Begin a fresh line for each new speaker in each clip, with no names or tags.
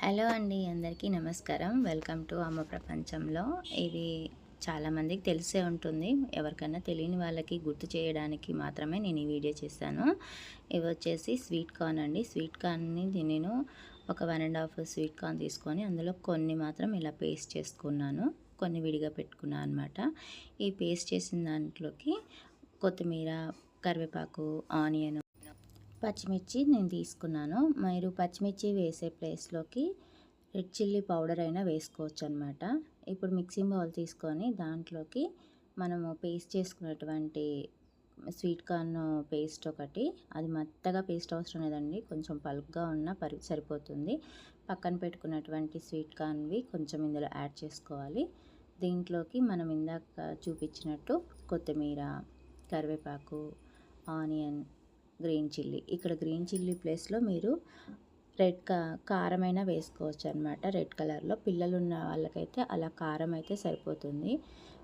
Hello అండి, అందరికీ నమస్కారం. వెల్కమ్ టు అమ్మ ప్రపంచంలో. ఇది చాలామందికి తెలిసే ఉంటుంది. ఎవరికైనా తెలియని వాళ్ళకి గుర్తు చేయడానికి మాత్రమే నేను ఈ వీడియో చేశాను. ఇవి వచ్చేసి స్వీట్ కార్న్ అండి. స్వీట్ కార్న్ని నేను ఒక 1.5 స్వీట్ కార్న్ తీసుకొని అందులో కొన్ని మాత్రం ఇలా పేస్ట్ చేసుకున్నాను, కొన్ని విడిగా పెట్టుకున్నాను అనమాట. ఈ పేస్ట్ చేసిన దాంట్లోకి కొత్తిమీర, కరివేపాకు, ఆనియన్, పచ్చిమిర్చి నేను తీసుకున్నాను. మీరు పచ్చిమిర్చి వేసే ప్లేస్లోకి రెడ్ చిల్లీ పౌడర్ అయినా వేసుకోవచ్చు అనమాట. ఇప్పుడు మిక్సింగ్ బౌల్ తీసుకొని దాంట్లోకి మనము పేస్ట్ చేసుకున్నటువంటి స్వీట్ కార్న్ పేస్ట్ ఒకటి, అది మెత్తగా పేస్ట్ అవసరం లేదండి, కొంచెం పలుగ్గా ఉన్న సరిపోతుంది. పక్కన పెట్టుకున్నటువంటి స్వీట్ కార్న్వి కొంచెం ఇందులో యాడ్ చేసుకోవాలి. దీంట్లోకి మనం ఇందాక చూపించినట్టు కొత్తిమీర, కరివేపాకు, ఆనియన్, గ్రీన్ చిల్లీ. ఇక్కడ గ్రీన్ చిల్లీ ప్లేస్లో మీరు రెడ్ కారమైనా వేసుకోవచ్చు అనమాట. రెడ్ కలర్లో పిల్లలు ఉన్న వాళ్ళకైతే అలా కారం అయితే సరిపోతుంది,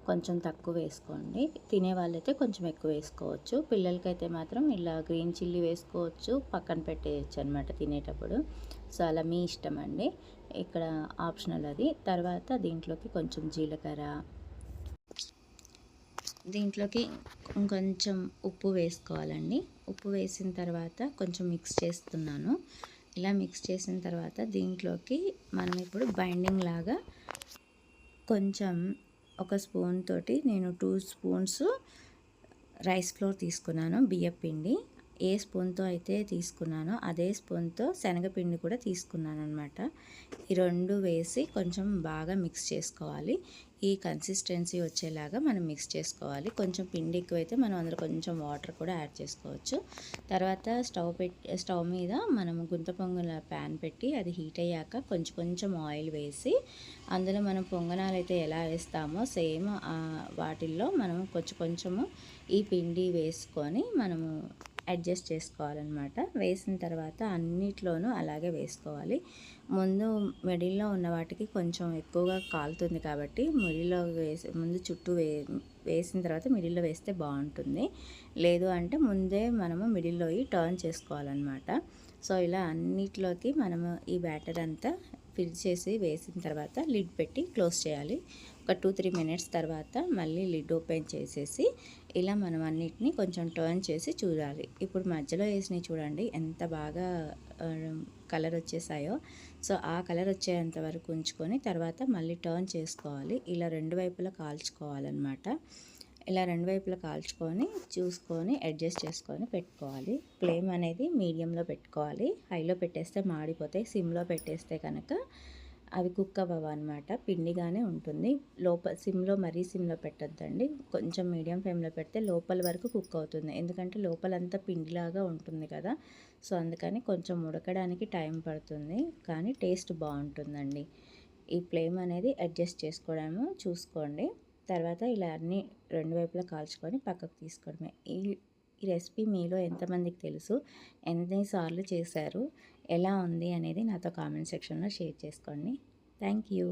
కొంచెం తక్కువ వేసుకోండి. తినే వాళ్ళైతే కొంచెం ఎక్కువ వేసుకోవచ్చు. పిల్లలకైతే మాత్రం ఇలా గ్రీన్ చిల్లీ వేసుకోవచ్చు, పక్కన పెట్టేయచ్చు అనమాట తినేటప్పుడు. సో అలా మీ ఇష్టం అండి, ఇక్కడ ఆప్షనల్ అది. తర్వాత దీంట్లోకి కొంచెం జీలకర్ర, దీంట్లోకి కొంచెం ఉప్పు వేసుకోవాలండి. ఉప్పు వేసిన తర్వాత కొంచెం మిక్స్ చేస్తున్నాను. ఇలా మిక్స్ చేసిన తర్వాత దీంట్లోకి మనం ఇప్పుడు బైండింగ్ లాగా కొంచెం ఒక స్పూన్ తోటి నేను 2 స్పూన్స్ రైస్ ఫ్లోర్ తీసుకున్నాను, బియ్యం పిండి. ఏ స్పూన్తో అయితే తీసుకున్నానో అదే స్పూన్తో శనగపిండి కూడా తీసుకున్నాను అనమాట. ఈ రెండు వేసి కొంచెం బాగా మిక్స్ చేసుకోవాలి. ఈ కన్సిస్టెన్సీ వచ్చేలాగా మనం మిక్స్ చేసుకోవాలి. కొంచెం పిండి ఎక్కువైతే మనం అందులో కొంచెం వాటర్ కూడా యాడ్ చేసుకోవచ్చు. తర్వాత స్టవ్ మీద మనం గుంత పొంగల ప్యాన్ పెట్టి అది హీట్ అయ్యాక కొంచెం ఆయిల్ వేసి అందులో మనం పొంగనాలు అయితే ఎలా వేస్తామో సేమ్ వాటిల్లో మనం కొంచెము ఈ పిండి వేసుకొని మనము అడ్జస్ట్ చేసుకోవాలన్నమాట. వేసిన తర్వాత అన్నిట్లోనూ అలాగే వేసుకోవాలి. ముందు మిడిల్లో ఉన్న వాటికి కొంచెం ఎక్కువగా కాలుతుంది కాబట్టి మిడిల్లో ముందు చుట్టూ వేసిన తర్వాత మిడిల్లో వేస్తే బాగుంటుంది. లేదు అంటే ముందే మనము మిడిల్లో టర్న్ చేసుకోవాలన్నమాట. సో ఇలా అన్నిట్లోకి మనము ఈ బ్యాటర్ అంతా ఫిల్ చేసి వేసిన తర్వాత లిడ్ పెట్టి క్లోజ్ చేయాలి. ఒక 2-3 మినిట్స్ తర్వాత మళ్ళీ లిడ్ ఓపెన్ చేసేసి ఇలా మనం అన్నిటినీ కొంచెం టర్న్ చేసి చూడాలి. ఇప్పుడు మధ్యలో వేసినవి చూడండి ఎంత బాగా కలర్ వచ్చేసాయో. సో ఆ కలర్ వచ్చేంత వరకు ఉంచుకొని తర్వాత మళ్ళీ టర్న్ చేసుకోవాలి. ఇలా రెండు వైపులా కాల్చుకోవాలన్నమాట. ఇలా రెండు వైపులా కాల్చుకొని చూసుకొని అడ్జస్ట్ చేసుకొని పెట్టుకోవాలి. ఫ్లేమ్ అనేది మీడియంలో పెట్టుకోవాలి. హైలో పెట్టేస్తే మాడిపోతాయి, సిమ్లో పెట్టేస్తే కనుక అవి కుక్ అవ్వవు అనమాట, పిండిగానే ఉంటుంది. మరీ సిమ్లో పెట్టద్దండి, కొంచెం మీడియం ఫ్లేమ్లో పెడితే లోపల వరకు కుక్ అవుతుంది. ఎందుకంటే లోపలంతా పిండిలాగా ఉంటుంది కదా, సో అందుకని కొంచెం ఉడకడానికి టైం పడుతుంది, కానీ టేస్ట్ బాగుంటుందండి. ఈ ఫ్లేమ్ అనేది అడ్జస్ట్ చేసుకోవడము చూసుకోండి. తర్వాత ఇలా అన్నీ రెండు వైపులా కాల్చుకొని పక్కకు తీసుకోవడమే. ఈ రెసిపీ మీలో ఎంతమందికి తెలుసు, ఎన్నిసార్లు చేశారు, ఎలా ఉంది అనేది నాతో కామెంట్ సెక్షన్లో షేర్ చేసుకోండి. Thank you.